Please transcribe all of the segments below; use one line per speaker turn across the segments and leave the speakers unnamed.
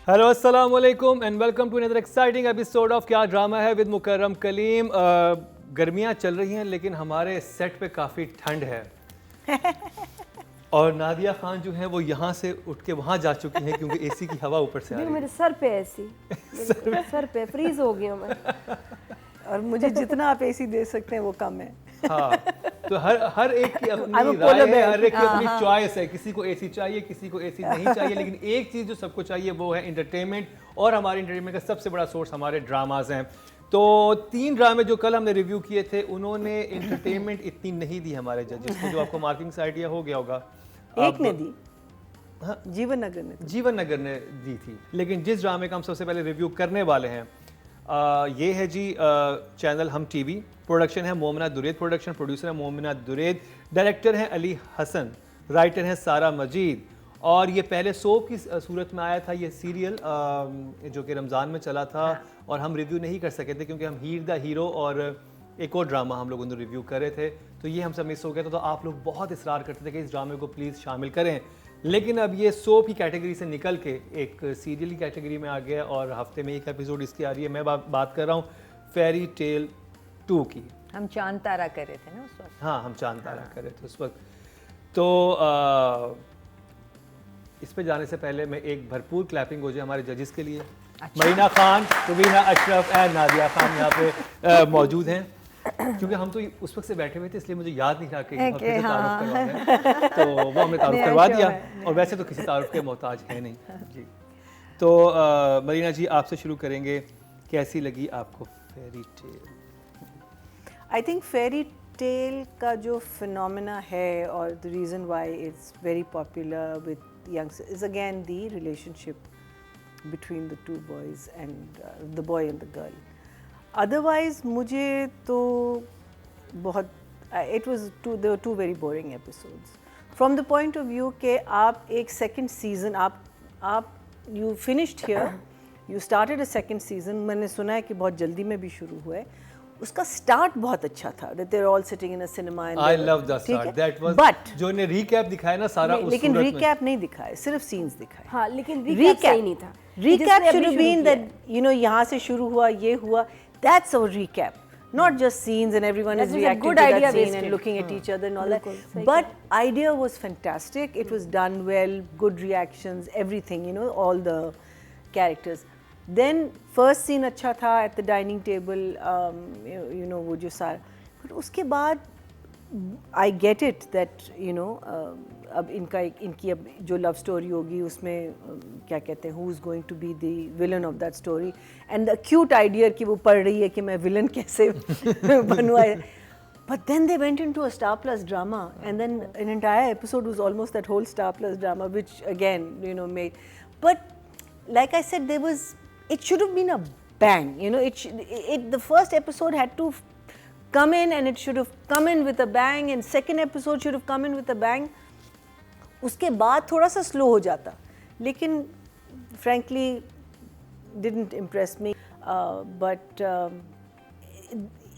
Hello अस्सलाम वालेकुम and welcome to another exciting episode of क्या ड्रामा है विद मुकर्रम कलीम। गर्मियाँ चल रही हैं लेकिन हमारे सेट पे काफ़ी ठंड है और नादिया खान जो है वो यहाँ से उठ के वहाँ जा चुकी हैं क्योंकि एसी की हवा ऊपर से आ रही है।
मेरे सर पे ऐसी सर पे फ्रीज हो गई हूँ मैं।
और मुझे जितना आप एसी दे सकते हैं वो कम है।
हाँ, तो हर एक की अपनी राय है, हर एक की अपनी चॉइस है। किसी को एसी चाहिए, किसी को एसी नहीं चाहिए, लेकिन एक चीज़ जो सबको चाहिए वो है इंटरटेनमेंट। और हमारे इंटरटेनमेंट का सबसे बड़ा सोर्स हमारे ड्रामाज हैं। तो 3 ड्रामे जो कल हमने रिव्यू किए थे उन्होंने इंटरटेनमेंट इतनी नहीं दी हमारे जजेस को, जो आपको मार्किंग से आइडिया हो गया होगा।
एक ने दी, हाँ, जीवन नगर
ने दी थी। लेकिन जिस ड्रामे का हम सबसे पहले रिव्यू करने वाले हैं ये है जी चैनल हम टीवी। प्रोडक्शन है मोमिना दुरैद प्रोडक्शन, प्रोड्यूसर है मोमिना दुरैद, डायरेक्टर हैं अली हसन, राइटर हैं सारा मजीद। और ये पहले सोप की सूरत में आया था ये सीरियल जो कि रमज़ान में चला था और हम रिव्यू नहीं कर सके थे क्योंकि हम हीर द हीरो और एक और ड्रामा हम लोग उन्हें रिव्यू कर रहे थे, तो ये हमसे मिस हो गया था। तो आप लोग बहुत इसरार करते थे कि इस ड्रामे को प्लीज़ शामिल करें, लेकिन अब ये सोप की कैटेगरी से निकल के एक सीरियल की कैटेगरी में आ गया और हफ्ते में एक एपिसोड इसकी आ रही है। मैं बात कर रहा हूँ फेरी टेल 2 की।
हम चांद तारा कर रहे थे ना उस वक्त।
हाँ, हम चांद तारा कर रहे थे उस वक्त। तो इस पे जाने से पहले मैं एक भरपूर क्लैपिंग हो जाए हमारे जजेस के लिए। अच्छा। मरीना खान, रुबीना अशरफ एंड नादिया खान यहाँ पे मौजूद हैं। क्योंकि हम तो उस वक्त से बैठे हुए थे इसलिए मुझे याद नहीं था कि तारुफ करवा है, तो वो हमने तारुफ करवा दिया। और वैसे तो किसी तारुफ के मोहताज है नहीं जी। तो मरीना जी आपसे शुरू करेंगे, कैसी लगी आपको fairy tale?
I think fairy tale का जो फिनोमेना है और the reason why it's very popular with youngsters is again the relationship between the 2 boys and the boy and the girl. Otherwise मुझे तो बहुत it was there were 2 very boring episodes from the point of view के आप एक second season आप you finished here, you started a second season. मैंने सुना है कि बहुत जल्दी में भी शुरू हुआ है। उसका स्टार्ट बहुत अच्छा था, they are all sitting in a cinema and
I love the start that was, but जो ने रीकैप दिखाया ना सारा उस,
लेकिन रीकैप नहीं दिखाया, सिर्फ सीन्स दिखाए।
हाँ, लेकिन रीकैप सही नहीं था।
Recap should have been that you know यहाँ से शुरू हुआ, ये हुआ, that's our recap, not just scenes and everyone is reacting to that scene and looking at each other and all that. But idea was fantastic. It was done well, good reactions, everything, you know, all the characters. Then first scene अच्छा था at the dining table, you know, वो जो सारा, but उसके बाद I get it that you know अब इनकी अब जो लव स्टोरी होगी उसमें क्या कहते हैं, who is going to be the villain of that story and the cute idea कि वो पढ़ रही है कि मैं villain कैसे बनूँ। But then they went into a Star Plus drama and then an entire episode was almost that whole Star Plus drama, which again you know made, but like I said, it should have been a bang, you know, the first episode had to come in and it should have come in with a bang and second episode should have come in with a bang. उसके बाद थोड़ा सा slow हो जाता, लेकिन frankly didn't impress me, but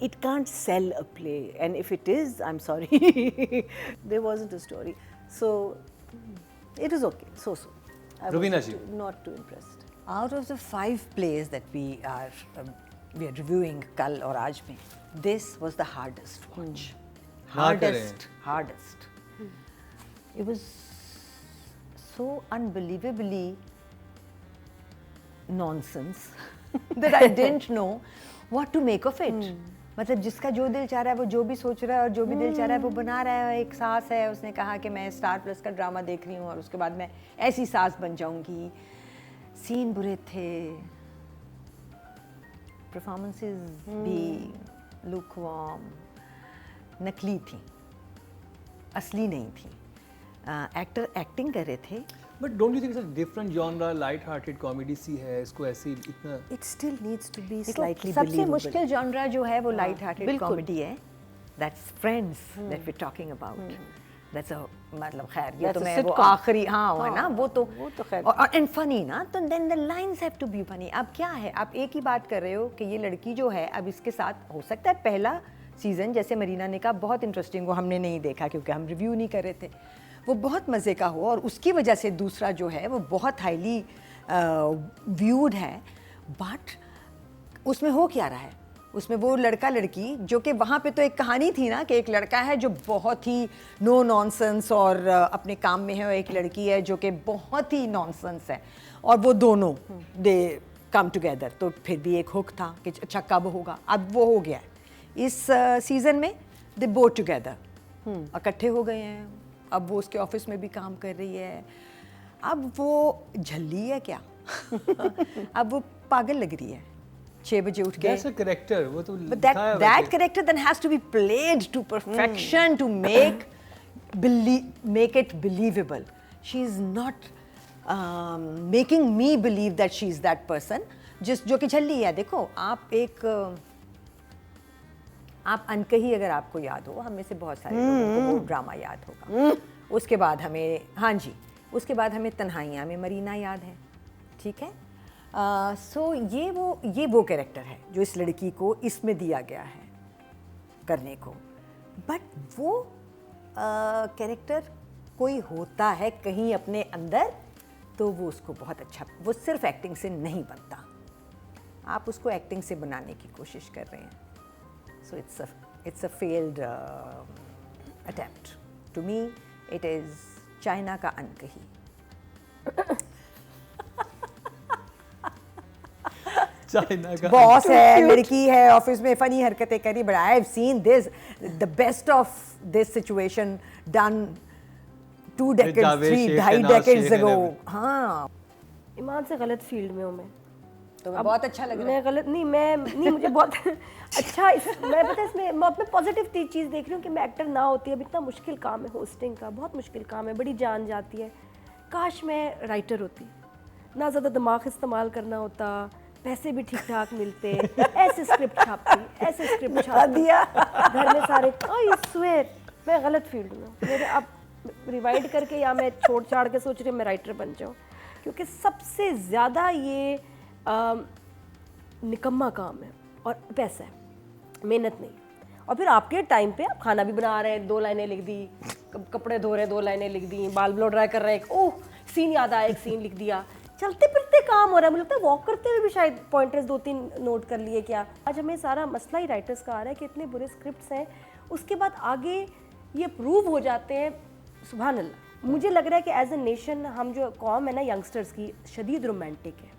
it can't sell a play, and if it is, I'm sorry, there wasn't a story, so it is okay, so
Rubina ji,
not too impressed.
Out of the 5 plays that we are reviewing कल और आज में, this was the hardest watch. Hardest. It was so unbelievably nonsense that I didn't know what to make of it. मतलब जिसका जो दिल चाह रहा है वो जो भी सोच रहा है और जो भी दिल चाह रहा है वो बना रहा है। एक सास है, उसने कहा कि मैं स्टार प्लस का ड्रामा देख रही हूँ और उसके बाद मैं ऐसी सास बन जाऊंगी। सीन बुरे थे, परफॉर्मेंसेस भी लुकवार्म, नकली थी, असली नहीं थी। एक्टर एक्टिंग कर रहे थे।
But don't you think it's a different genre, light hearted comedy सी है, इसको ऐसी इतना
It still needs to be slightly
सबसे
believable.
मुश्किल जॉनरा जो है वो लाइट हार्टेड कॉमेडी है। That's friends that we talking about. That's a मतलब खैर ये तो मैं वो आखिरी हाँ है ना वो तो खैर और एंड फनी ना, तो then the lines have to be funny. अब क्या है, आप एक ही बात कर रहे हो कि ये लड़की जो है अब इसके साथ हो सकता है पहला सीज़न जैसे मरीना ने कहा बहुत इंटरेस्टिंग हो, हमने नहीं देखा क्योंकि हम रिव्यू नहीं कर रहे थे, वो बहुत मज़े का हो और उसकी वजह से दूसरा जो है वो बहुत हाईली व्यूड है, बट उसमें हो क्या रहा है, उसमें वो लड़का लड़की जो कि वहाँ पे तो एक कहानी थी ना कि एक लड़का है जो बहुत ही नो नॉनसेंस और अपने काम में है, और एक लड़की है जो कि बहुत ही नॉनसेंस है, और वो दोनों दे कम टुगेदर। तो फिर भी एक हुक था कि अच्छा कब होगा, अब वो हो गया है इस सीज़न में, दे बोथ टुगेदर, इकट्ठे हो गए हैं। अब वो उसके ऑफिस में भी काम कर रही है, अब वो झल्ली है क्या अब वो पागल लग रही है, 6 बजे उठ के।
That's a character, वो तो
But that character then has to be played to perfection to make it believable. She's not making me believe that she's that person. जो कि झल्ली है। देखो आप अनकही अगर आपको याद हो, हम में से बहुत सारे लोगों को वो ड्रामा याद होगा। उसके बाद हमें, हाँ जी, उसके बाद हमें तन्हाइयाँ में मरीना याद है, ठीक है। सो ये वो कैरेक्टर है जो इस लड़की को इसमें दिया गया है करने को। बट वो कैरेक्टर कोई होता है कहीं अपने अंदर, तो वो उसको बहुत अच्छा, वो सिर्फ एक्टिंग से नहीं बनता, आप उसको एक्टिंग से बनाने की कोशिश कर रहे हैं। So it's a failed attempt. To me it is China का अनकही।
चाइना का
बॉस है, लड़की है, ऑफिस में फनी हरकतें करी, but I have seen this, the best of this situation done 2 decades, 3 decades ago। हाँ,
ईमान से गलत फील्ड में हूँ मैं।
तो बहुत अच्छा लग रहा है।
मैं गलत नहीं, मुझे बहुत अच्छा मैं पता है इसमें मैं अपने पॉजिटिव चीज़ देख रही हूँ कि मैं एक्टर ना होती, अब इतना मुश्किल काम है होस्टिंग का, बहुत मुश्किल काम है, बड़ी जान जाती है। काश मैं राइटर होती, ना ज़्यादा दिमाग इस्तेमाल करना होता, पैसे भी ठीक ठाक मिलते, ऐसे स्क्रिप्ट छाप दिया घर में सारे। आई स्वेयर मैं गलत फील्ड में, मेरे अब रिवाइंड करके या मैं छोड़ छाड़ के सोच रही हूँ मैं राइटर बन जाऊँ, क्योंकि सबसे ज़्यादा ये निकम्मा काम है और पैसा है, मेहनत नहीं। और फिर आपके टाइम पे आप खाना भी बना रहे हैं, 2 लाइनें लिख दी, कपड़े धो रहे हैं, 2 लाइनें लिख दी, बाल ब्लो ड्राई कर रहे हैं, ओह सीन याद आया, एक सीन लिख दिया, चलते फिरते काम हो रहा है। मुझे लगता है वॉक करते हुए भी शायद पॉइंटर्स 2-3 नोट कर लिए क्या। आज हमें सारा मसला ही राइटर्स का आ रहा है कि इतने बुरे स्क्रिप्ट्स हैं, उसके बाद आगे ये प्रूव हो जाते हैं। सुभान अल्लाह, मुझे लग रहा है कि एज ए नेशन हम जो कौम है ना यंगस्टर्स की, शदीद रोमांटिक है,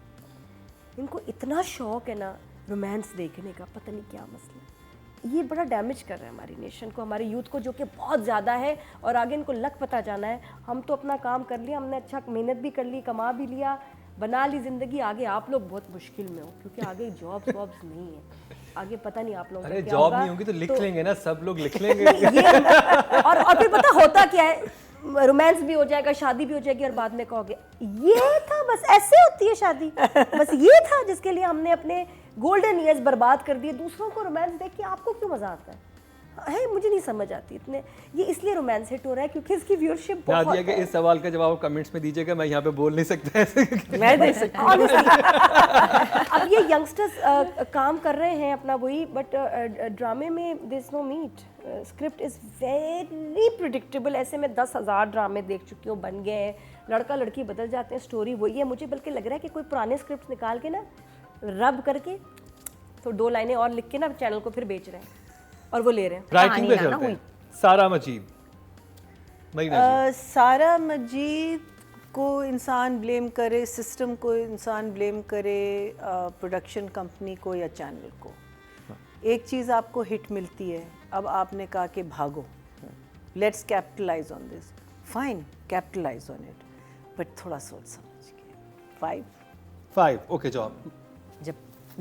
इनको इतना शौक है ना रोमांस देखने का, पता नहीं क्या मसला। ये बड़ा डैमेज कर रहा है हमारी नेशन को, हमारे यूथ को, जो कि बहुत ज़्यादा है, और आगे इनको लग पता जाना है। हम तो अपना काम कर लिया, हमने अच्छा मेहनत भी कर ली, कमा भी लिया, बना ली ज़िंदगी, आगे आप लोग बहुत मुश्किल में हो, क्योंकि आगे जॉब्स वॉब्स नहीं है, आगे पता नहीं आप लोगों को क्या
जॉब
होगा।
नहीं होगी तो लिख लेंगे ना, सब लोग लिख लेंगे।
और फिर पता होता क्या है, रोमांस भी हो जाएगा, शादी भी हो जाएगी, और बाद में कहोगे ये था, बस ऐसे होती है शादी, बस ये था जिसके लिए हमने अपने गोल्डन ईयर्स बर्बाद कर दिए। दूसरों को रोमांस देख के आपको क्यों मजा आता है, मुझे नहीं समझ आती इतने। ये इसलिए रोमांस हिट हो रहा है क्योंकि इसकी व्यूअरशिप बहुत
नादिया के इस सवाल का जवाब कमेंट्स में दीजिएगा, मैं यहाँ पे बोल नहीं सकता ऐसे।
मैं दे सकता हूँ।
अब ये यंगस्टर्स काम कर रहे हैं अपना वही, बट ड्रामे में there is no meat, script is very predictable. ऐसे मैं 10,000 ड्रामे देख चुकी हूँ, बन गए हैं, लड़का लड़की बदल जाते हैं, स्टोरी वही है। मुझे बल्कि लग रहा है कि कोई पुराने स्क्रिप्ट निकाल के ना रब करके तो 2 लाइनें और लिख के ना चैनल को फिर बेच रहे हैं और वो ले रहे हैं।
राइटिंग पे चलते हैं। सारा मजीद,
सारा मजीद को इंसान ब्लेम करे, सिस्टम को इंसान ब्लेम करे, प्रोडक्शन कंपनी को या चैनल को। एक चीज़ आपको हिट मिलती है, अब आपने कहा कि भागो, let's capitalize on this, fine capitalize on it, but थोड़ा सोच समझ के।
5 ओके जॉब।
जब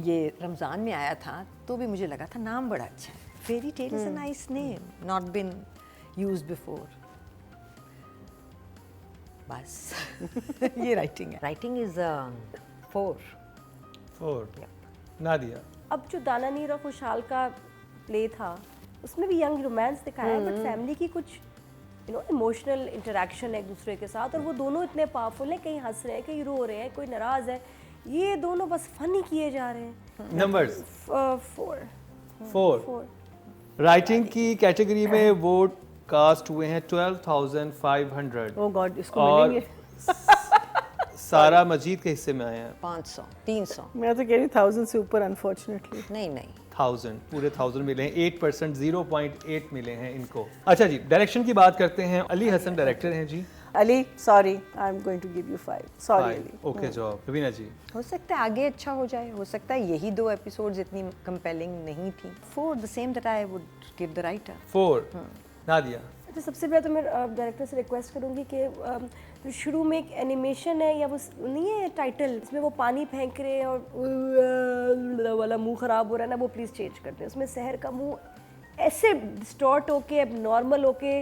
ये रमज़ान में आया था तो भी मुझे लगा था नाम बड़ा अच्छा है, fairy tale is a nice name, not been used before. बस ये राइटिंग है, राइटिंग इज 4।
नादिया,
अब जो दाना नीरा खुशहाल का प्ले था उसमें भी यंग रोमांस दिखाया है, बट फैमिली की कुछ इमोशनल इंटरेक्शन है एक दूसरे के साथ, और वो दोनों इतने पावरफुल हैं, कहीं हंस रहे हैं, कहीं रो रहे हैं, कोई नाराज है, ये दोनों बस फनी किए जा रहे हैं।
नंबर्स
4
राइटिंग की कैटेगरी में वोट कास्ट हुए हैं 12,500।
ओह गॉड, इसको
और
मिलेंगे।
सारा मजीद के हिस्से में आए हैं
500 300
मैं तो कह रही 1000 से ऊपर अनफॉर्चुनेटली।
नहीं
1000 पूरे 1000 मिले हैं, 8% 0.8 मिले हैं इनको। अच्छा जी, डायरेक्शन की बात करते हैं। अली हसन डायरेक्टर हैं ji.
Ali sorry, I am going to give you 5। Sorry Ali.
Okay job. Raveena ji.
हो सकता है आगे अच्छा हो जाए, हो सकता है यही 2 एपिसोड्स इतनी कंपेलिंग नहीं थी। 4 the same that I would give the writer.
4 Nadia.
अच्छा, सबसे पहले तो मैं डायरेक्टर से रिक्वेस्ट करूंगी कि जो शुरू में एक एनिमेशन है या वो नहीं है टाइटल, इसमें वो पानी फेंक रहे हैं और वाला मुंह ख़राब हो रहा है ना, वो प्लीज़ चेंज कर दें। उसमें सहर का मुंह ऐसे डिस्टॉर्ट होके अब नॉर्मल होके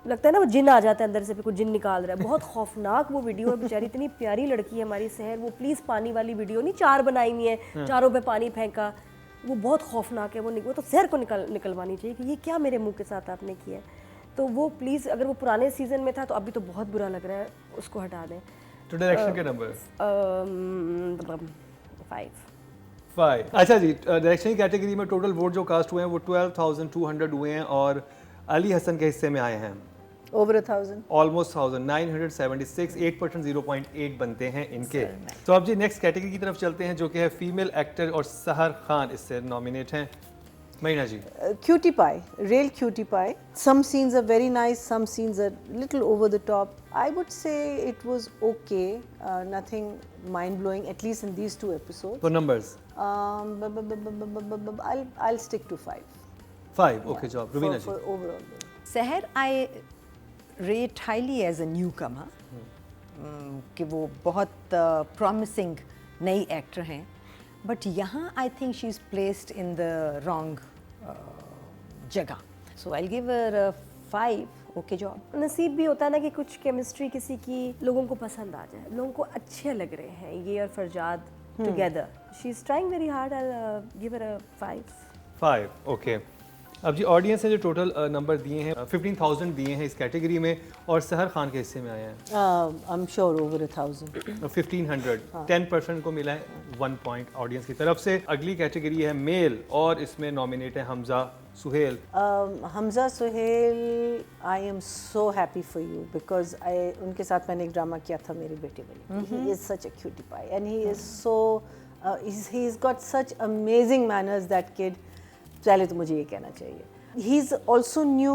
लगता है ना वो जिन आ जाता है अंदर से, फिर कुछ जिन निकाल रहा है। बहुत खौफनाक वो वीडियो है। बेचारी इतनी प्यारी लड़की है हमारी सहर, वो प्लीज़ पानी वाली वीडियो नहीं 4 बनाई हुई है, चारों पे पानी फेंका, वो बहुत खौफनाक है। वो तो सहर को निकलवानी चाहिए कि ये क्या मेरे मुंह के साथ आपने किया है। तो वो प्लीज़, अगर वो पुराने सीजन में था तो अभी तो बहुत बुरा लग रहा है, उसको हटा दें।
तो डायरेक्शन के नंबर
5।
अच्छा जी, डायरेक्शन की कैटेगरी में टोटल वोट जो कास्ट हुए हैं वो 12,200 हुए हैं और अली हसन के हिस्से में आए हैं
ओवर 1000,
ऑलमोस्ट 1976, 8% 0.8 बनते हैं इनके। तो अब जी नेक्स्ट कैटेगरी की तरफ चलते हैं जो कि है फीमेल एक्टर और सहर खान इससे नॉमिनेट हैं। महीना जी।
cutie pie, real cutie pie. Some scenes are very nice, some scenes are little over the top. I would say it was okay, nothing mind blowing, at least in these 2 episodes.
तो numbers
I'll stick to 5.
5 okay job. Rubina ji.
For overall.
Sehar I rate highly as a newcomer, कि वो बहुत promising नई actor हैं, but यहाँ I think she is placed in the wrong जगह, so I give her 5 okay job.
नसीब भी होता है ना कि कुछ केमिस्ट्री किसी की लोगों को पसंद आ जाए, लोगों को अच्छे लग रहे हैं ये और Farzad together. She is trying very hard, I give her 5
okay. अब जी ऑडियंस ने जो टोटल नंबर दिए हैं 15,000 दिए हैं इस कैटेगरी में और सहर खान के हिस्से में आए हैं
I'm sure over 1000.
1500, 10% को मिला है 1 पॉइंट ऑडियंस की तरफ से। अगली कैटेगरी है मेल और इसमें नॉमिनेट है Hamza Suhail.
Hamza Suhail, I am so happy for you because उनके साथ मैंने एक ड्रामा किया था मेरी बेटी वाली। He is such a cutie pie and he is so he's got such amazing manners, that kid. पहले तो मुझे ये कहना चाहिए। ही इज़ ऑल्सो न्यू,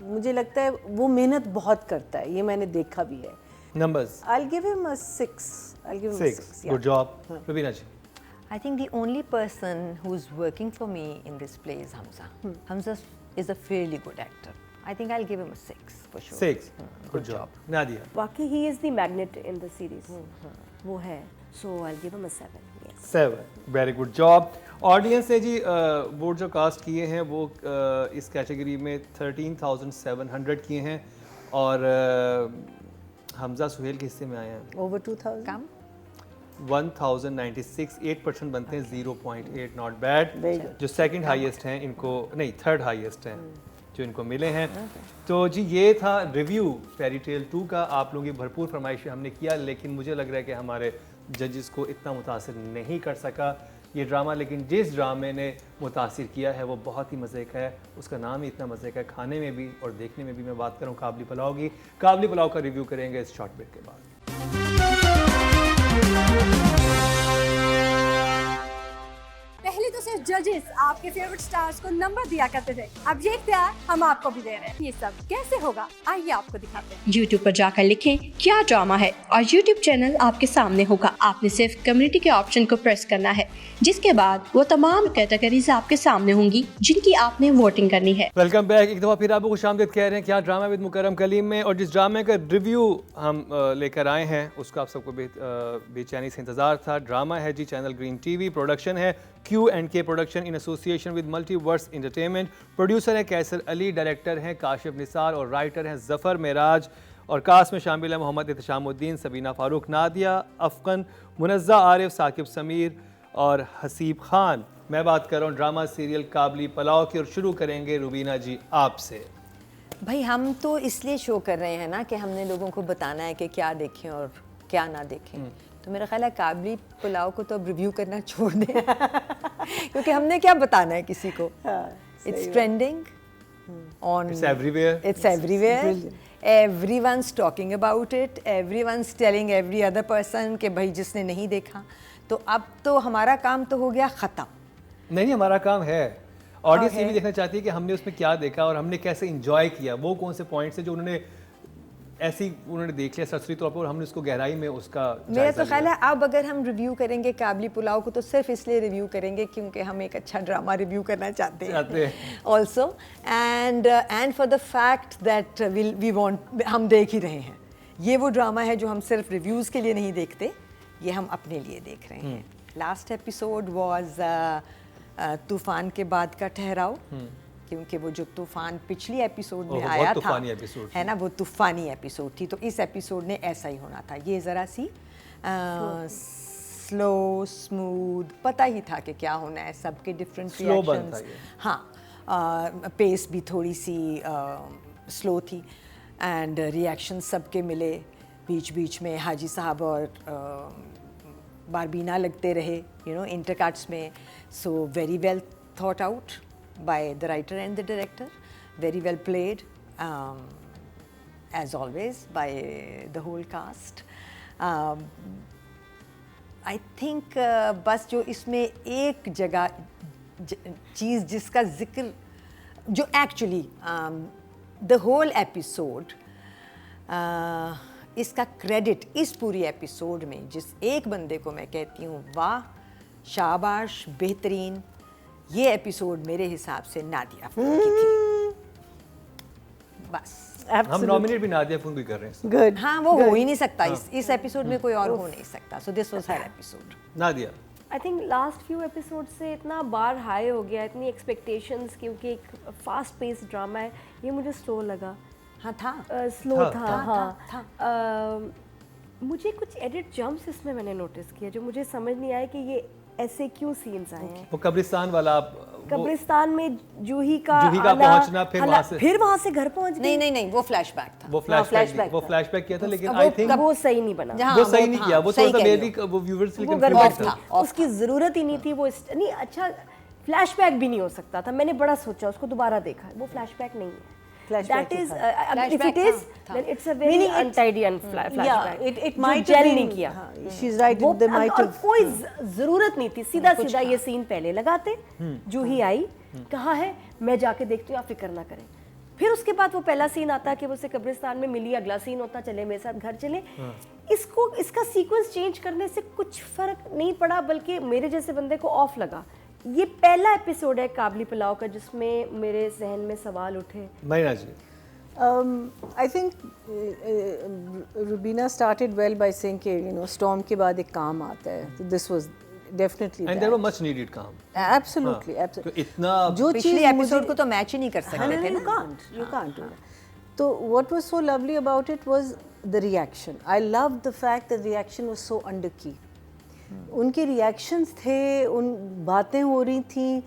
मुझे लगता है वो मेहनत बहुत करता है, ये मैंने देखा भी है।
Numbers
I'll give him a 6. I'll give him a 6.
Good job. Raveena ji.
I think the only person who's working for me in this play is Hamza. Hamza is a fairly good actor. I think I'll give him a 6 for sure.
6 good job. Nadia.
वाकई he is the magnet in the series, वो है, so I give him a 7।
7 very good job. Audience ने ji vote जो cast किए हैं वो इस category में 13,700 किए हैं और हमजा सुहेल के हिस्से में आए हैं
Over 2000.
कम
1096, 8% बनते हैं 0.8, नॉट बैड।
Very good.
जो सेकंड हाईएस्ट हैं इनको नहीं, थर्ड हाईएस्ट हैं जो इनको मिले हैं। तो जी ये था रिव्यू फेरी टेल 2 का। आप लोगों की भरपूर फरमाइशें हमने किया, लेकिन मुझे लग रहा है कि हमारे जजेस को इतना मुतासिर नहीं कर सका ये ड्रामा, लेकिन जिस ड्रामे ने मुतासिर किया है वो बहुत ही मज़े का है। उसका नाम ही इतना मज़े का है, खाने में भी और देखने में भी। मैं बात करूँ काबली पुलाव की। काबली पुलाव का रिव्यू करेंगे इस शॉर्ट ब्रेक के बाद।
पहले तो सिर्फ जजेस आपके फेवरेट स्टार्स को नंबर दिया करते थे, अब ये इख्तियार हम आपको भी दे रहे हैं। ये सब कैसे होगा, आइए आपको दिखाते हैं।
YouTube पर जाकर लिखें क्या ड्रामा है और YouTube चैनल आपके सामने होगा। आपने सिर्फ कम्युनिटी के ऑप्शन को प्रेस करना है, जिसके बाद वो तमाम कैटेगरीज आपके सामने होंगी जिनकी आपने वोटिंग करनी है।
Welcome back. एक दफ़ा फिर आपको खुशामदीद कह रहे हैं क्या ड्रामा विद मुकर्रम कलीम में, और जिस ड्रामे का रिव्यू हम लेकर आए हैं उसका आप सबको बेचैनी से इंतज़ार था। ड्रामा है जी चैनल ग्रीन TV, प्रोडक्शन है Q&K production in association with multiverse entertainment. Producer है कैसर अली, डायरेक्टर हैं काशिफ निसार और राइटर हैं ज़फ़र मेराज। और कास्ट में शामिल है मोहम्मद एहतशामुद्दीन, सबीना फारूक, नादिया अफ़ग़न, मुनज़्ज़ा आरिफ, साकिब समीर और हसीब खान। मैं बात कर रहा हूँ ड्रामा सीरियल काबली पुलाव की, और शुरू करेंगे रुबीना जी आपसे।
भाई हम तो इसलिए शो कर रहे हैं ना कि हमने लोगों को बताना है कि क्या देखें और क्या ना देखें। तो मेरा ख्याल है काबली पुलाव को तो अब रिव्यू करना छोड़ दें क्योंकि हमने क्या बताना है किसी को। It's trending, on
It's everywhere.
It's everywhere. Everyone's talking about it. Everyone's telling every other person कि भाई जिसने नहीं देखा, तो अब तो हमारा काम तो हो गया ख़त्म.
नहीं, हमारा काम है। ऑडियंस ये भी देखना चाहती है कि हमने उसमें क्या देखा और हमने कैसे एंजॉय किया, वो कौन से पॉइंट्स हैं जो उन्होंने देख लिया सरसरी तौर पर और हमने उसको गहराई में उसका
मेरा तो ख्याल है अब अगर हम रिव्यू करेंगे काबली पुलाव को तो सिर्फ इसलिए रिव्यू करेंगे क्योंकि हम एक अच्छा ड्रामा रिव्यू करना चाहते हैं also and for the fact that we want, हम देख ही रहे हैं, ये वो ड्रामा है जो हम सिर्फ रिव्यूज़ के लिए नहीं देखते, ये हम अपने लिए देख रहे हैं. लास्ट एपिसोड वाज तूफान के बाद का ठहराव, क्योंकि वो जो तूफान पिछली एपिसोड में आया था है ना, वो तूफानी एपिसोड थी, तो इस एपिसोड ने ऐसा ही होना था. ये ज़रा सी स्लो स्मूथ, पता ही था कि क्या होना है, सबके डिफरेंट रिएक्शंस. हाँ, पेस भी थोड़ी सी स्लो थी एंड रिएक्शन सबके मिले. बीच बीच में हाजी साहब और बारबीना लगते रहे, यू नो, इंटरकट्स में. So very well thought out by the writer and the director, very well played, as always by the whole cast. I think बस जो इसमें एक जगह चीज़ जिसका जिक्र, जो actually the whole episode, इसका क्रेडिट इस पूरी एपिसोड में जिस एक बंदे को मैं कहती हूँ वाह, शाबाश, बेहतरीन, ये एपिसोड मेरे हिसाब से नादिया अफरोज की थी. बस
हम नॉमिनेट भी नादिया अफरोज भी कर रहे हैं.
गुड.
हाँ, वो हो ही नहीं सकता. इस एपिसोड में कोई और हो नहीं सकता. So this was her episode.
Nadia,
I think last few episode से इतना बार हाई हो गया, इतनी एक्सपेक्टेशंस, क्योंकि एक फास्ट पेस ड्रामा है, ये मुझे स्लो लगा.
हाँ था,
स्लो था. हाँ, मुझे कुछ एडिट जंप्स इसमें मैंने नोटिस किया जो मुझे समझ नहीं आया कि ये ऐसे क्यों सीन्स आए हैं.
वो कब्रिस्तान वाला,
कब्रिस्तान में जूही का
पहुंचना, फिर वहां
से घर पहुंच गए.
नहीं, वो फ्लैशबैक था.
वो फ्लैशबैक किया था, लेकिन आई थिंक
वो सही नहीं बना.
वो सही नहीं किया, वो थोड़ा सा मे बी वो व्यूअर्स के लिए कंफ्यूजन था.
उसकी जरूरत ही नहीं थी. वो नहीं, अच्छा फ्लैशबैक भी नहीं हो सकता था. मैंने बड़ा सोचा, उसको दोबारा देखा, वो फ्लैशबैक नहीं है. That is, if it is, then it's a very untidy flashback.
Yeah, it might
gel
have
नहीं
been.
किया.
She's right. They might have.
कोई जरूरत नहीं थी. सीधा ये सीन पहले लगाते. जूही आई, कहा है मैं जाके देखती हूँ, आप फिक्र ना करें. फिर उसके बाद वो पहला सीन आता है कि वो उसे कब्रिस्तान में मिली, अगला सीन होता चले मेरे साथ घर चले. इसका सीक्वेंस चेंज करने से कुछ फर्क नहीं पड़ा, बल्कि मेरे जैसे बंदे को ऑफ लगा. ये पहला एपिसोड है काबली पुलाव का जिसमें मेरे जहन में सवाल उठे.
मरीना जी,
I think Rubina started well by saying कि you know storm के बाद एक काम आता है. So this was definitely.
and there were much needed काम.
Absolutely, absolutely.
तो इतना
जो
पिछली एपिसोड को तो मैच ही नहीं कर सकते थे ना.
You can't do that. So what was so lovely about it was the reaction. I loved the fact that the reaction was so underkey. उनके रिएक्शंस थे, उन बातें हो रही थी,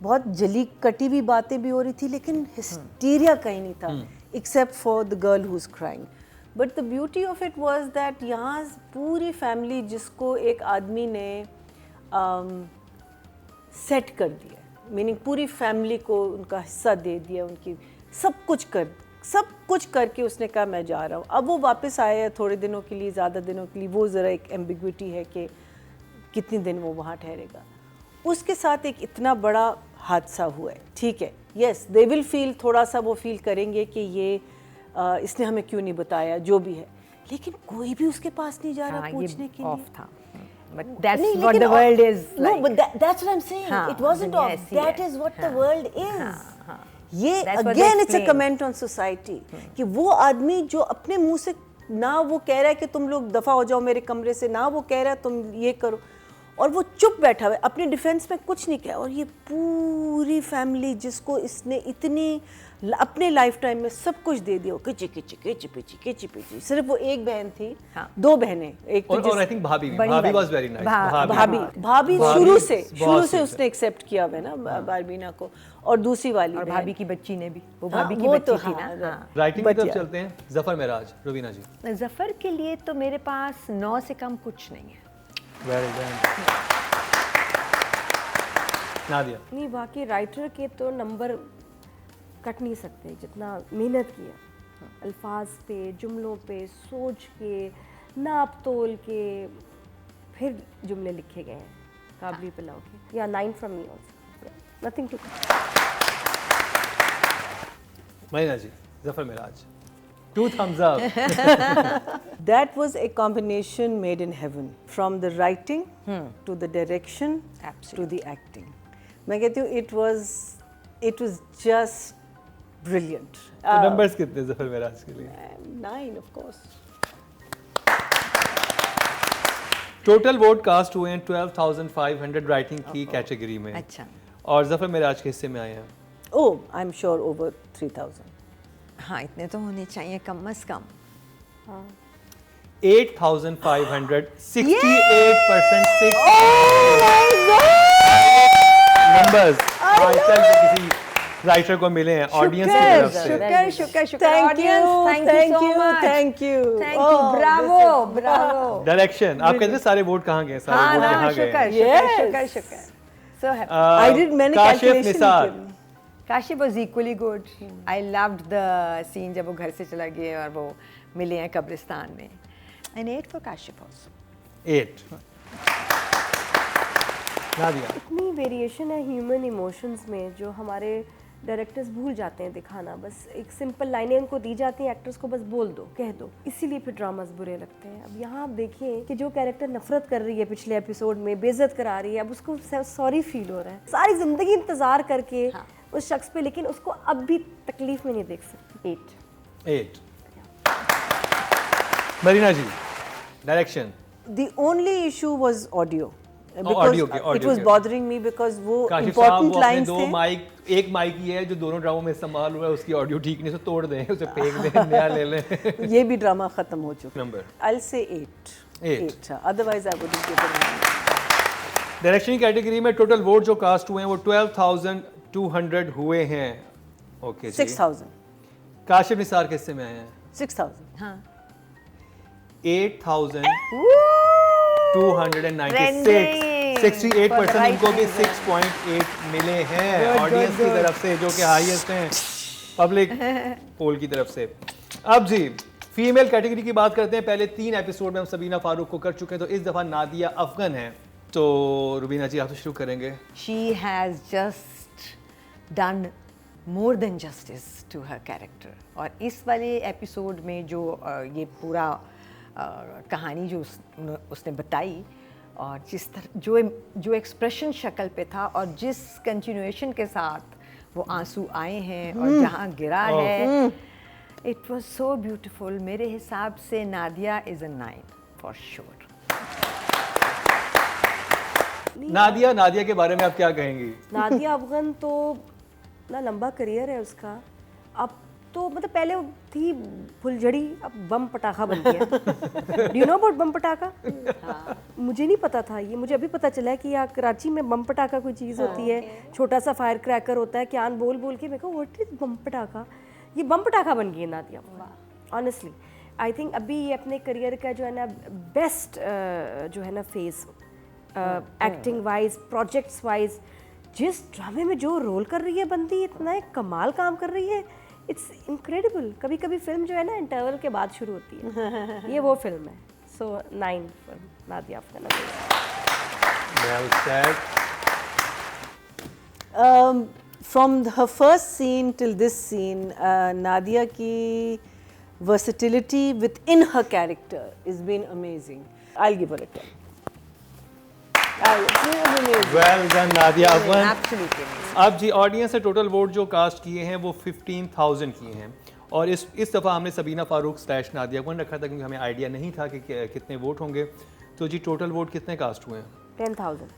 बहुत जली कटी हुई बातें भी हो रही थी, लेकिन हिस्टीरिया कहीं नहीं था, except for the girl who is crying. But the beauty of it was that यहाँ पूरी फैमिली जिसको एक आदमी ने सेट कर दिया, मीनिंग पूरी फैमिली को उनका हिस्सा दे दिया, उनकी सब कुछ करके उसने कहा मैं जा रहा हूँ. अब वो वापस आया थोड़े दिनों के लिए, ज़्यादा दिनों के लिए, वो ज़रा एक एम्बिग्विटी है कि कितने दिन वो वहाँ ठहरेगा. उसके साथ एक इतना बड़ा हादसा हुआ है, ठीक है, यस दे विल फील, थोड़ा सा वो फील करेंगे कि ये इसने हमें क्यों नहीं बताया, जो भी है, लेकिन कोई भी उसके पास नहीं जा रहा पूछने के लिए.
था. But that's what the world is like.
No, but that's what I'm saying. It wasn't off. That is what the world is. ये again it's a comment on society कि वो आदमी जो अपने मुंह से ना वो कह रहा है कि तुम लोग दफा हो जाओ मेरे कमरे से, ना वो कह रहा है तुम ये करो, और वो चुप बैठा हुआ है, अपने डिफेंस में कुछ नहीं किया. और ये पूरी फैमिली जिसको इसने इतनी अपने लाइफ टाइम में सब कुछ दे दिया, किची किची किची पिची किची पिची. सिर्फ वो एक बहन थी, दो बहनें, एक तो
और आई थिंक भाभी वाज वेरी नाइस.
भाभी शुरू से उसने एक्सेप्ट किया हुआ है ना बारबीना को, और दूसरी वाली
और भाभी की बच्ची ने भी, वो भाभी की बच्ची थी ना.
राइटिंग की तरफ चलते हैं. जफर मेराज, रुबीना जी.
जफर के लिए तो मेरे पास 9 से कम कुछ नहीं है.
Very good. नादिया,
नहीं, बाकी राइटर के तो नंबर कट नहीं सकते जितना मेहनत किया अल्फाज पे, जुमलों पे सोच के, नाप तोल के फिर जुमले लिखे गए हैं काबली पुलाव के। या 9 from me also, nothing to.
Marina ji, Zafar Miraj, 2 thumbs up.
That was a combination made in heaven, from the writing to the direction to the acting. मैं कहती हूँ it was just brilliant.
तो numbers कितने जफर मिराज के लिए?
9 of course.
Total vote cast हुए हैं 12,500 writing की कैटेगरी में।
अच्छा।
और जफर मिराज के हिस्से में आए हैं
Oh, I'm sure over 3,000.
हाँ, इतने तो होने चाहिए कम से कम।
8,500, 68%। नंबर्स आज तक किसी राइटर को मिले हैं ऑडियंस की तरफ से।
शुक्र audience, thank you
thank you.
Bravo.
Direction, आप कहते हैं सारे वोट कहाँ गए? सारे वोट यहाँ गए।
शुक्र। So happy.
I did many
Kashif
calculations.
Nisar,
Kashif was equally good. I loved the scene जब वो घर से चला गया और वो मिले हैं कब्रिस्तान में। And 8 for Kashif also.
8। Nadia,
इतनी वेरिएशन है ह्यूमन इमोशंस में जो हमारे डायरेक्टर्स भूल जाते हैं दिखाना। बस एक सिंपल लाइनें उनको दी जाती हैं, एक्टर्स को बस बोल दो, कह दो, इसीलिए फिर ड्रामास बुरे लगते हैं। अब यहाँ आप देखिए कि जो कैरेक्टर नफरत कर रही है पिछले एपिसोड में, बेइज्जत करा रही है, अब उसको सॉरी फील हो रहा है। सारी जिंदगी इंतजार करके उस शख्स पे, लेकिन उसको अब भी तकलीफ में नहीं देख सकती।
8। मरीना जी, direction.
The only issue was audio. Because
audio के,
it was
के।
bothering me because वो
काशिफ साहब
important
वो अपने
lines
2
थे।
माइक, एक माइक ही है जो दोनों ड्रामों में इस्तेमाल हुआ है, उसकी ऑडियो ठीक नहीं, उसे तोड़ दें, उसे फेंक दें, नया ले लें।
ये भी ड्रामा खत्म हो चुका।
Number?
I'll say 8.
8.
Otherwise I wouldn't give it.
Direction की कैटेगरी में टोटल वोट जो कास्ट हुए हैं वो 12,200 हुए हैं। ओके जी।
6,000.
काशिफ निसार के हिस्से में आए हैं
6,000.
हाँ।
8,296। 68% उनको भी 6.8 मिले हैं ऑडियंस की तरफ से, जो कि हाईएस्ट हैं पब्लिक पोल की तरफ से। अब जी फीमेल कैटेगरी की बात करते हैं। पहले 3 एपिसोड में हम सबीना फारूक को कर चुके हैं, तो इस दफ़ा नादिया अफगन है। तो रुबीना जी, आप तो शुरू करेंगे।
She has just done more than justice to her character. और इस वाले एपिसोड में जो ये पूरा कहानी जो उसने बताई, और जिस तरह जो एक्सप्रेशन शक्ल पे था और जिस कंटिन्यूएशन के साथ वो आंसू आए हैं और जहाँ गिरा है, इट वाज सो ब्यूटीफुल। मेरे हिसाब से Nadia is a 9 for sure.
Nadia के बारे में आप क्या कहेंगी?
नादिया अफगन तो ना लंबा करियर है उसका। अब तो मतलब पहले वो थी फुलझड़ी, अब बम पटाखा बन गया। डू यू नो अबाउट बम पटाखा? मुझे नहीं पता था ये, मुझे अभी पता चला है कि यहाँ कराची में बम पटाखा कोई चीज़ होती है, छोटा सा फायर क्रैकर होता है। क्या बोल बोल के मेरे को व्हाट इज बम पटाखा, ये बम पटाखा बन गई है नादिया। ऑनेस्टली आई थिंक अभी ये अपने करियर का जो है ना बेस्ट जो है ना face, acting wise, projects wise, जिस ड्रामे में जो रोल कर रही है बंदी, इतना एक कमाल काम कर रही है, इट्स इनक्रेडिबल। कभी कभी फिल्म जो है ना इंटरवल के बाद शुरू होती है, ये वो फिल्म है। सो 9 for Nadia Afghan.
Well said.
From her first scene till this scene, Nadia ki versatility within her character has been amazing. I'll give her a 10.
Well done Nadia Afghan.
Absolutely amazing.
अब जी ऑडियंस से टोटल वोट जो cast किए हैं वो 15,000 किए हैं, और इस दफ़ा हमने सबीना फारूक / नादिया अफगन रखा था क्योंकि हमें आइडिया नहीं था कि कितने वोट होंगे। तो जी टोटल वोट कितने कास्ट हुए हैं?
10,000।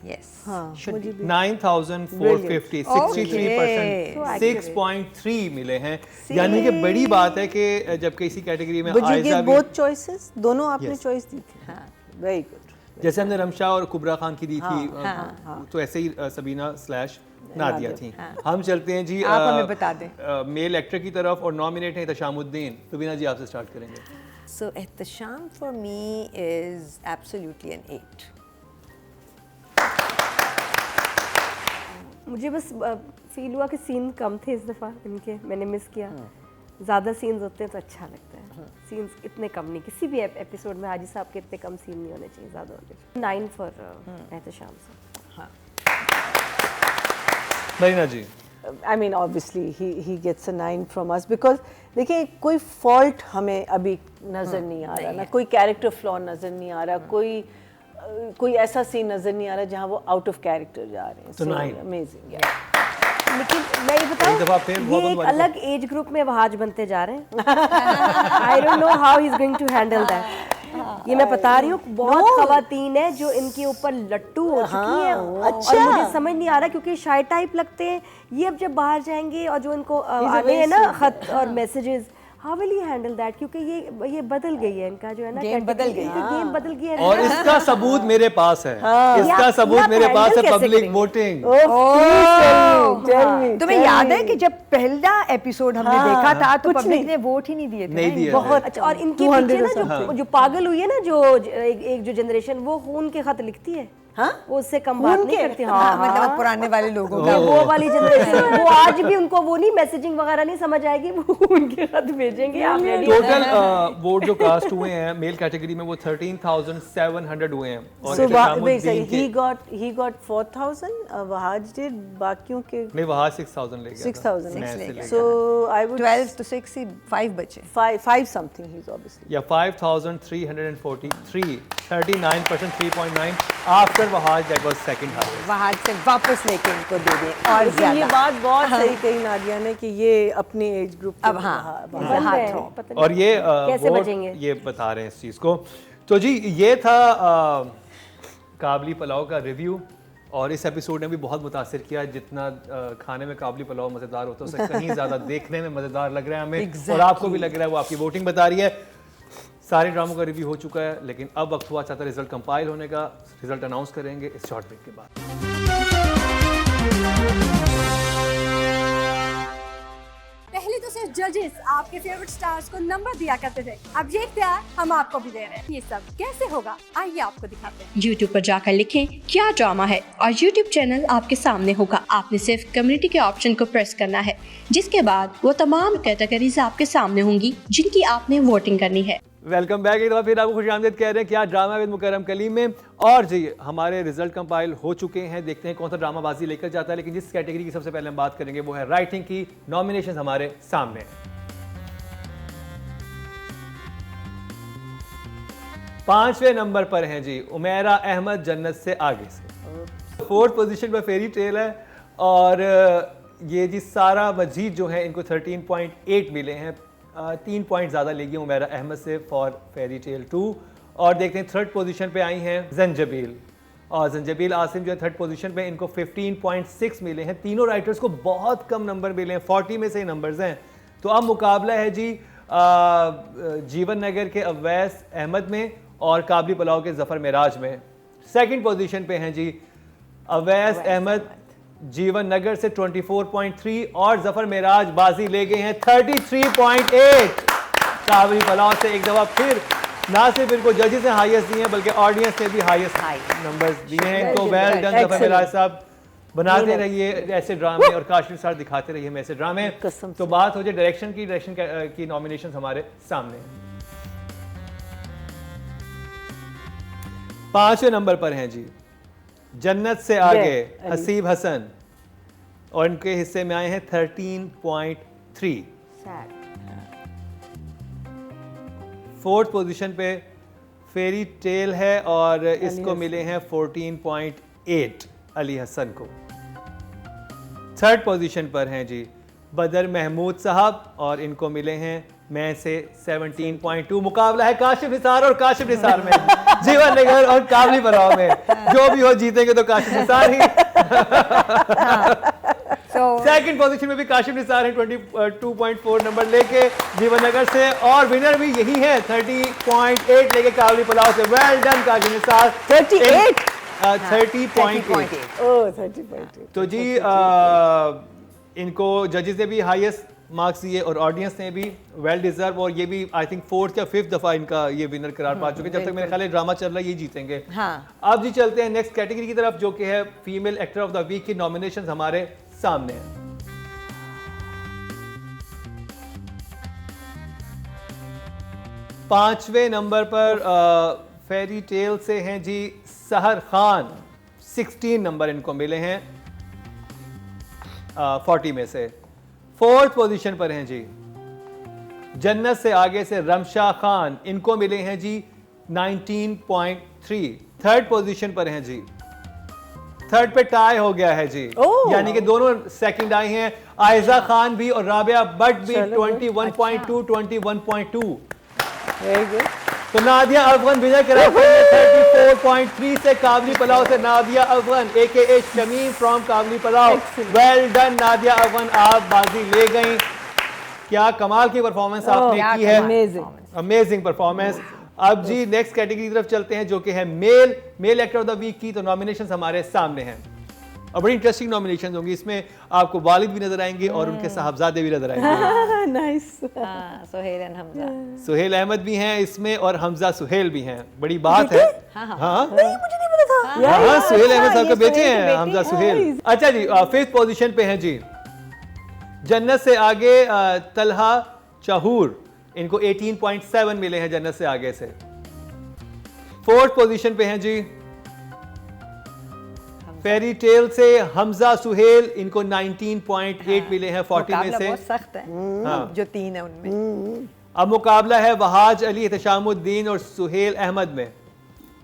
Yes.
हाँ,
Should be.
9,450, 63%,
So
6.3 मिले हैं। यानी कि बड़ी बात है कि जब किसी कैटेगरी में
But you
आयजा
gave
भी,
both choices? दोनों आपने
Yes.
choice दी थी। हाँ, very good.
जैसे हमने रमशा और कुबरा खान की दी थी, तो ऐसे ही सबीना / नादिया थी। हम चलते हैं जी
आप हमें बता दें।
मेल एक्टर की तरफ, और नॉमिनेट है तशामुद्दीन। रुबीना जी आपसे स्टार्ट करेंगे।
So Ehtisham for me is absolutely an 8.
मुझे बस फील हुआ कि सीन कम थे इस दफ़ा इनके, मैंने मिस किया। ज़्यादा सीन्स होते हैं तो अच्छा लगता है, सीन्स इतने कम नहीं, किसी भी एपिसोड में हाजी साहब के इतने कम सीन नहीं होने चाहिए, ज़्यादा होने चाहिए। 9 फॉर एहतशाम साहब।
मरीना जी,
I mean, obviously, he gets a 9 from us because देखिए कोई fault हमें अभी नज़र नहीं आ रहा ना, कोई character flaw नज़र नहीं आ रहा, कोई ऐसा सीन नज़र नहीं आ रहा जहाँ वो out of character जा रहे हैं।
तो 9
amazing, yeah.
लेकिन मैं ये
एक दफा फिर
बताऊं,
बहुत
ये एक
बार-
अलग एज ग्रुप में वहाज बनते जा रहे हैं। I don't know how he is going to handle that. ये मैं बता रही हूँ, बहुत खवातीन है जो इनके ऊपर लट्टू हो चुकी हैं, और मुझे समझ नहीं आ रहा क्योंकि शाय टाइप लगते हैं ये। अब जब बाहर जाएंगे और जो इनको आने हैं ना खत और messages, how will you handle that? क्योंकि ये बदल गई है, इनका जो है ना
गेम बदल गई है।
गेम बदल गई है।
और इसका सबूत मेरे पास है, इसका
आप-
सबूत
आप
मेरे पास है,
handle कैसे
पब्लिक
करेंगे?
वोटिंग।
Tell me,
तुम्हें याद है कि जब पहला एपिसोड हमने देखा था तो
कुछ
पब्लिक
नहीं।
ने वोट ही नहीं दिए थे
नहीं
ना
दिए
इनको।
थे।
बहुत
अच्छा, और इनके
200
पीछे ना जो पागल हुई है ना, जो एक जो जनरेशन वो खून के खत लिखती है, वो उससे कम बात नहीं करती। हाँ,
मतलब पुराने वाले लोगों
ये वो वाली जनरेशन, वो आज भी उनको वो नहीं मैसेजिंग वगैरह नहीं समझ आएगी, वो उनके खत भेजेंगे। आप ready हो?
टोटल वोट जो कास्ट हुए हैं मेल कैटेगरी में वो 13,700 हुए हैं। और
So,
इकरामुद्दीन के-
he got 4,000. Wahaj did बाकियों के
नहीं, वहाँ 6,000 ले गया था।
6,000.
मैं ऐसे ले गया।
So I would
12 to 6 ही 5 बचे।
five something. He's obviously.
या 5,343, 39%, 3.9 after Wahaj, that was second highest.
वहां से वापस लेके इनको दे दें और
लेकिन ये
ज्यादा।
बात बहुत सही कही नादिया ने कि ये अपनी एज ग्रुप
अब हाँ,
बन रहे हैं,
हाथ
पता नहीं।
और ये
कैसे
वोट
बचेंगे?
ये बता रहे हैं इस चीज़ को। तो जी ये था काबली पुलाव का रिव्यू, और इस एपिसोड ने भी बहुत मुतासिर किया। जितना खाने में काबली पुलाव मज़ेदार होता है उससे कहीं ज़्यादा देखने में मज़ेदार लग रहा है हमें, और आपको भी लग रहा है, वो आपकी वोटिंग बता रही है। सारे ड्रामों का रिव्यू हो चुका है, लेकिन अब वक्त हुआ चाहता रिजल्ट कंपाइल होने का। रिजल्ट अनाउंस करेंगे इस शॉर्ट ब्रेक के बाद।
पहले तो सिर्फ जजेस आपके फेवरेट स्टार्स को नंबर दिया करते थे, अब ये इख्तियार हम आपको भी दे रहे हैं। ये सब कैसे होगा, आइए आपको दिखाते हैं।
YouTube पर जाकर लिखें क्या ड्रामा है, और YouTube चैनल आपके सामने होगा। आपने सिर्फ कम्युनिटी के ऑप्शन को प्रेस करना है, जिसके बाद वो तमाम कैटेगरीज आपके सामने होंगी जिनकी आपने वोटिंग करनी है।
Welcome back. एक दफ़ा फिर आपको खुशामदीद कह रहे हैं क्या ड्रामा विद मुकर्रम कलीम में। और जी हमारे रिजल्ट कंपाइल हो चुके हैं, देखते हैं कौन सा ड्रामाबाजी लेकर जाता है। लेकिन जिस कैटेगरी की सबसे पहले हम बात करेंगे वो है राइटिंग की। नॉमिनेशंस हमारे सामने हैं। 5वें नंबर पर हैं जी उमेरा अहमद, जन्नत से आगे से। 4th पोजीशन पर फेरी टेल है, और ये जी सारा मजीद जो है इनको 13.8 मिले हैं, 3 पॉइंट ज़्यादा लेगी उमेरा अहमद से फॉर फेरी टेल 2। और देखते हैं 3rd पोजीशन पे आई हैं जंजबील, और जंजबील आसिम जो है 3rd पोजीशन पे, इनको 15.6 मिले हैं। तीनों राइटर्स को बहुत कम नंबर मिले हैं, 40 में से ही नंबर्स हैं। तो अब मुकाबला है जी जीवन नगर के अवैस अहमद में और काबली पुलाव के जफर मेराज में। 2nd पोजीशन पे हैं जी अवैस अहमद जीवन नगर से 24.3, और जफर मेराज बाजी ले गए हैं 33.8। काबली पुलाव से एक दफा फिर ना सिर्फ इनको जजेस ने हाईएस्ट दिए हैं बल्कि ऑडियंस ने भी हाईएस्ट नंबर्स दिए हैं इनको। वेल डन जफर मेराज साहब, बनाते रहिए ऐसे ड्रामे, और काशिफ सर दिखाते रहिए ऐसे ड्रामे। तो बात हो जाए डायरेक्शन की नॉमिनेशंस हमारे सामने हैं। 5वें नंबर पर हैं जी जन्नत से आगे हसीब हसन, और इनके हिस्से में आए हैं 13.3। 4th पोजीशन पे फेरी टेल है, और इसको मिले हैं 14.8 अली हसन को। 3rd पोजीशन पर हैं जी बदर महमूद साहब, और इनको मिले हैं मैं से 17.2। मुकाबला है काशिफ निसार और काशिफ निसार में, जीवन नगर और काबली पुलाव में। जो भी हो जीतेंगे तो काशिफ निसार ही। सेकंड पोजीशन में भी काशिफ निसार है 22.4 नंबर लेके जीवन नगर से, और विनर भी यही है 30.8 लेके काबली पुलाव से। Well done Kashif Nisar.
30.8
30.8।
Oh, 30.8.
तो जी इनको जजेस ने भी हाईएस्ट मार्क्स दिए और ऑडियंस ने भी वेल डिजर्व, और ये भी आई थिंक 4th या 5th दफा इनका ये विनर करार पा चुके हैं। जब तक मेरे ख्याल है ड्रामा चल रहा है ये जीतेंगे।
हाँ।
अब जी चलते हैं नेक्स्ट कैटेगरी की तरफ, जो कि है female actor of the week की नॉमिनेशंस हमारे सामने हैं। पांचवें नंबर पर फेरी टेल से हैं जी सहर खान, 16 नंबर इनको मिले हैं 40 में से। 4th पोजीशन पर हैं जी जन्नत से आगे से रमशा खान, इनको मिले हैं जी 19.3। 3rd पोजीशन पर हैं जी, 3rd पे टाई हो गया है जी, यानी कि दोनों सेकंड आए हैं, आयजा खान भी और राबिया भट्ट भी 21.2 21.2।
Very good.
तो नादिया अफगान विनर करा 34.3 से काबली पलाव से Nadia Afghan AKA Shamim from Kabuli pulao. Well done Nadia Afghan, आप बाजी ले गई। क्या कमाल की परफॉर्मेंस आपने की है, अमेजिंग परफॉर्मेंस। अब जी नेक्स्ट कैटेगरी की तरफ चलते हैं, जो कि है male actor of the week की। तो नॉमिनेशंस हमारे सामने हैं और बड़ी इंटरेस्टिंग नॉमिनेशंस होंगी। इसमें आपको वालिद भी नजर आएंगे और उनके साहबजादे भी नजर आएंगे।
नाइस।
सुहेल एंड हमजा,
सुहेल अहमद भी हैं इसमें और हमजा सुहेल भी हैं। बड़ी बात है। हाँ,
मुझे नहीं पता था।
हाँ, सुहेल अहमद साहब के बेटे हैं हमजा सुहेल। अच्छा जी, 5th पोजीशन पे हैं जी जन्नत से आगे तलहा चाहूर, इनको 18.7 मिले हैं जन्नत से आगे से। 4th पोजीशन पे हैं जी फेरी टेल से हमजा सुहेल, इनको 19.8 मिले हैं 40 में से।
बहुत सख्त है।
हाँ।
जो 3 है उनमें।
अब मुकाबला है वहाज अली, एहतशामुद्दीन और सुहेल अहमद में।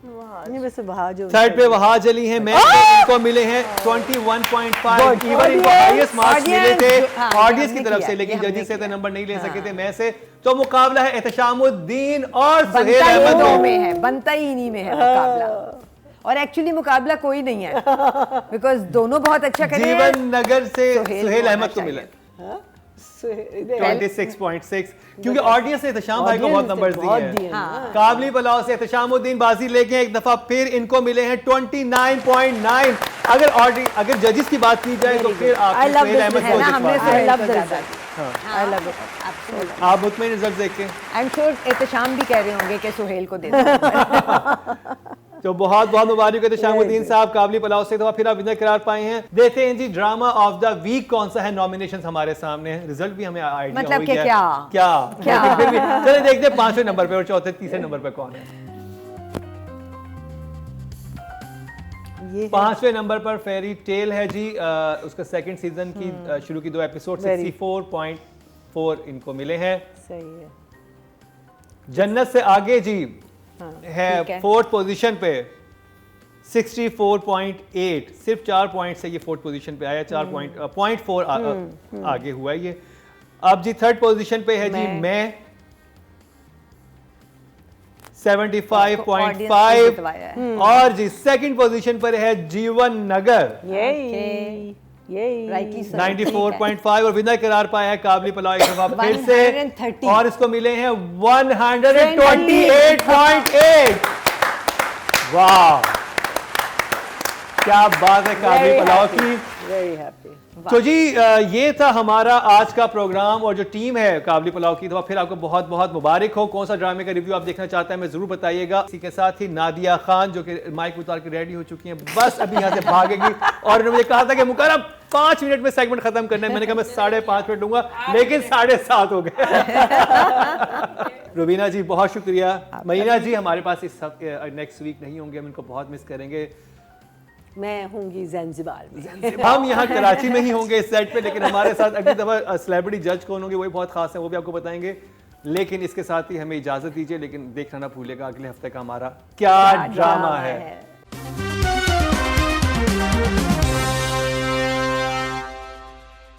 नहीं वैसे वहाज
3rd पे वहाज अली हैं, मैं इनको मिले हैं 21.5। इवन इनको हाईएस्ट मार्क्स मिले थे ऑडियंस की तरफ से, लेकिन जजेस से नंबर नहीं ले सके थे मैं से। तो मुकाबला है एहतशामुद्दीन और सुहेल अहमद
में है, बनता ही इन्हीं में है मुकाबला। और एक्चुअली मुकाबला कोई नहीं है, बिकॉज दोनों बहुत अच्छा कर रहे हैं।
जीवन नगर से सुहेल अहमद को मिला 26.6, क्योंकि ऑडियंस ने एहतशाम भाई को बहुत नंबर्स दिए हैं। काबली पलाव से एहतशामुद्दीन बाजी लेके एक दफा फिर इनको मिले हैं 29.9। अगर जजेस की बात की जाए तो फिर आप मुतमईन रिजल्ट देख के
आई एम श्योर एहतशाम भी कह रहे होंगे कि सुहेल को दे दो।
तो बहुत बहुत मुबारक है एहतशामुद्दीन साहब, काबली पलाव से तो फिर आप विनर करार पाए हैं। देखते हैं जी ड्रामा ऑफ द वीक कौन सा है। नॉमिनेशंस हमारे सामने हैं, रिजल्ट भी हमें आइडिया
मतलब
हो
कि
गया क्या फिर भी चलिए देखते हैं 5वें नंबर पे और चौथे तीसरे नंबर पे कौन है। 5वें नंबर पर फेरी टेल है जी, उसका 2nd सीजन की शुरू की 2 एपिसोड 64.4 इनको मिले हैं।
सही है।
जन्नत से आगे जी है 4th पोजीशन पे 64.8, सिर्फ 4 पॉइंट से ये 4th पोजीशन पे आया, 4.4 आगे हुआ है ये। अब जी 3rd पोजीशन पे है जी मैं 75.5 और जी 2nd पोजीशन पर है जीवन नगर 94.5 और विनर करार पाया है काबली पलाव एक दफा फिर से, और इसको मिले हैं 128.8। वाह, क्या बात है काबली पलाव की।
Very happy.
तो जी ये था हमारा आज का प्रोग्राम, और जो टीम है काबली पलाव की तो फिर आपको बहुत बहुत मुबारक हो। कौन सा ड्रामे का रिव्यू आप देखना चाहते हैं हमें जरूर बताइएगा। इसी के साथ ही नादिया खान जो कि माइक उतार के रेडी हो चुकी हैं, बस अभी यहाँ से भागेगी, और उन्होंने कहा था कि मुकर्रम 5 मिनट में सेगमेंट खत्म करना है। मैंने कहा मैं 5.5 मिनट दूंगा, लेकिन 7.5 हो गए। रुबीना जी बहुत शुक्रिया। महीना जी हमारे पास इस नेक्स्ट वीक नहीं होंगे, हम इनको बहुत मिस करेंगे।
मैं होंगी ज़ंज़िबार में।
हम यहाँ कराची में ही होंगे इस सेट पे, लेकिन हमारे साथ अगली दफा सेलिब्रिटी जज कौन होंगे वो भी बहुत खास है, वो भी आपको बताएंगे। लेकिन इसके साथ ही हमें इजाजत दीजिए, लेकिन देखना ना भूलिएगा अगले हफ्ते का हमारा क्या ड्रामा है।